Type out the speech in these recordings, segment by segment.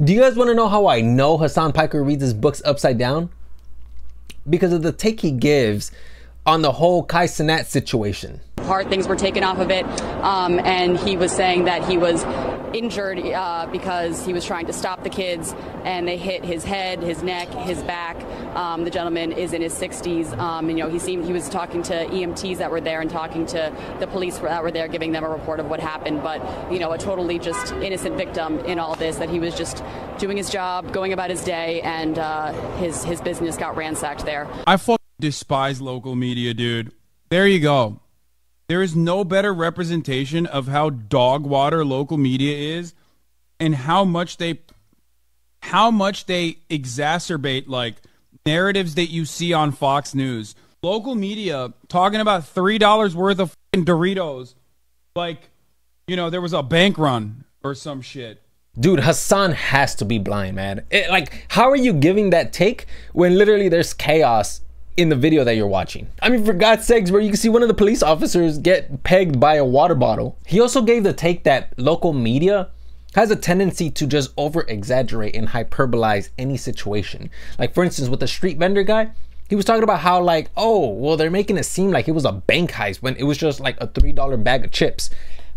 Do you guys want to know how I know Hasan Piker reads his books upside down? Because of the take he gives on the whole Kai Cenat situation. Hard things were taken off of it, and he was saying that he was injured because he was trying to stop the kids, and they hit his head, his neck, his back. The gentleman is in his 60s. And, you know, he was talking to EMTs that were there and talking to the police that were there, giving them a report of what happened. But, you know, a totally just innocent victim in all this, that he was just doing his job, going about his day, and his business got ransacked there. I fucking despise local media, dude. There you go. There is no better representation of how dog water local media is, and how much they exacerbate like narratives that you see on Fox News. Local media talking about $3 worth of fucking Doritos, like, you know, there was a bank run or some shit. Dude, Hasan has to be blind, man. Like, how are you giving that take when literally there's chaos in the video that you're watching? I mean, for God's sakes, bro, you can see one of the police officers get pegged by a water bottle. He also gave the take that local media has a tendency to just over exaggerate and hyperbolize any situation. Like, for instance, with the street vendor guy, he was talking about how, like, oh, well, they're making it seem like it was a bank heist when it was just like a $3 bag of chips.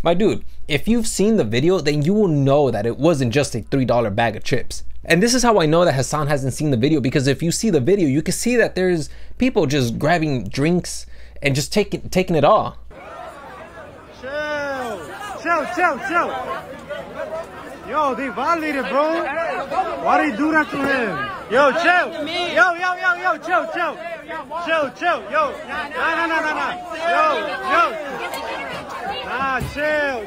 My dude, if you've seen the video, then you will know that it wasn't just a $3 bag of chips. And this is how I know that Hasan hasn't seen the video, because if you see the video, you can see that there's people just grabbing drinks and just taking it all. Chill. Yo, they violated, bro. Why they do that to him? Yo, chill. Yo, chill. Yo, nah. Chill.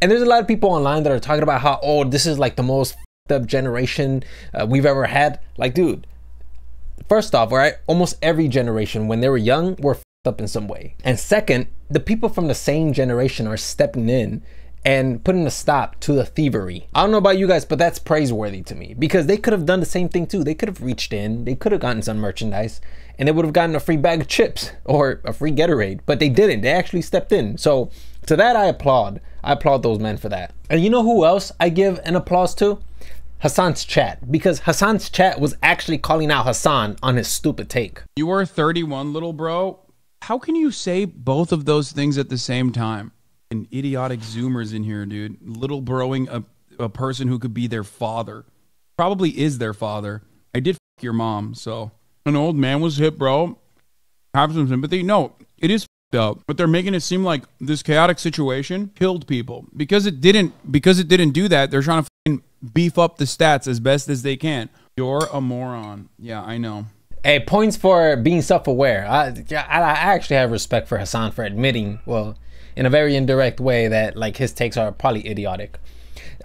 And there's a lot of people online that are talking about how, oh, this is like the most f***ed up generation we've ever had. Like, dude, first off, all right, almost every generation when they were young were f***ed up in some way. And second, the people from the same generation are stepping in and putting a stop to the thievery. I don't know about you guys, but that's praiseworthy to me, because they could have done the same thing too. They could have reached in, they could have gotten some merchandise, and they would have gotten a free bag of chips or a free Gatorade, but they didn't. They actually stepped in. So to that, I applaud those men for that. And you know who else I give an applause to? Hasan's chat, because Hasan's chat was actually calling out Hasan on his stupid take. You are 31, little bro. How can you say both of those things at the same time? And idiotic Zoomers in here, dude. Little broing a person who could be their father. Probably is their father. I did f your mom, so. An old man was hit, bro. Have some sympathy. No, it is f***ed up. But they're making it seem like this chaotic situation killed people. Because it didn't do that, they're trying to f***ing beef up the stats as best as they can. You're a moron. Yeah, I know. Hey, points for being self-aware. I actually have respect for Hasan for admitting, well, in a very indirect way, that like his takes are probably idiotic.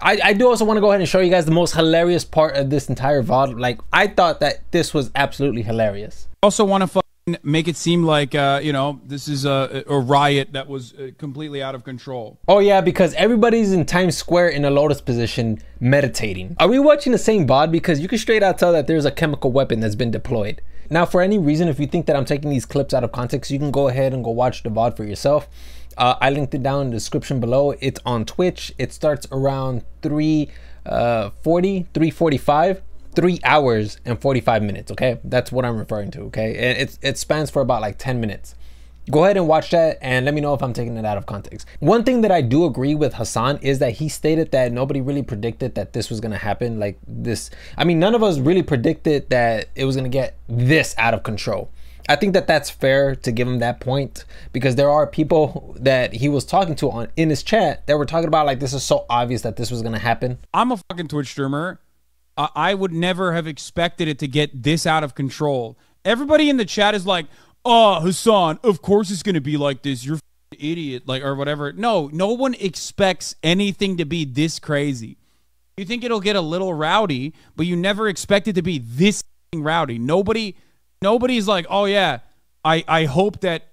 I do also want to go ahead and show you guys the most hilarious part of this entire VOD. Like, I thought that this was absolutely hilarious. Also want to make it seem like, you know, this is a riot that was completely out of control. Oh yeah, because everybody's in Times Square in a lotus position meditating. Are we watching the same VOD? Because you can straight out tell that there's a chemical weapon that's been deployed. Now, for any reason, if you think that I'm taking these clips out of context, you can go ahead and go watch the VOD for yourself. I linked it down in the description below. It's on Twitch. It starts around 3:45. 3 hours and 45 minutes. Okay, that's what I'm referring to. Okay, and it spans for about like 10 minutes. Go ahead and watch that and let me know if I'm taking it out of context. One thing that I do agree with Hasan is that he stated that nobody really predicted that this was going to happen like this. I mean, none of us really predicted that it was going to get this out of control. I think that that's fair to give him that point, because there are people that he was talking to in his chat that were talking about like, this is so obvious that this was going to happen. I'm a fucking Twitch streamer. I would never have expected it to get this out of control. Everybody in the chat is like, oh, Hasan, of course it's going to be like this. You're an idiot, like, or whatever. No one expects anything to be this crazy. You think it'll get a little rowdy, but you never expect it to be this rowdy. Nobody's like, oh yeah, I hope that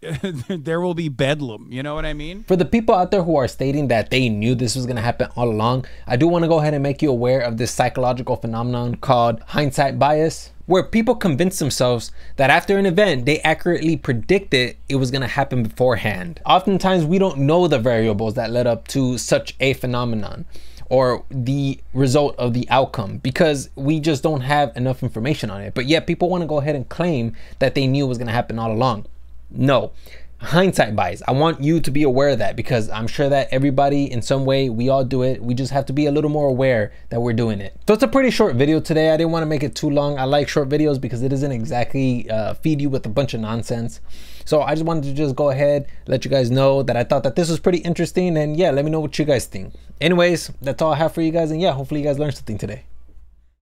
there will be bedlam. You know what I mean? For the people out there who are stating that they knew this was going to happen all along, I do want to go ahead and make you aware of this psychological phenomenon called hindsight bias, where people convince themselves that after an event, they accurately predicted it was going to happen beforehand. Oftentimes, we don't know the variables that led up to such a phenomenon or the result of the outcome because we just don't have enough information on it. But yet people want to go ahead and claim that they knew it was going to happen all along. No. Hindsight bias. I want you to be aware of that because I'm sure that everybody in some way, we all do it. We just have to be a little more aware that we're doing it. So it's a pretty short video today. I didn't want to make it too long. I like short videos because it doesn't exactly feed you with a bunch of nonsense. So I just wanted to just go ahead, let you guys know that I thought that this was pretty interesting, and yeah, let me know what you guys think. Anyways, that's all I have for you guys, and yeah, hopefully you guys learned something today.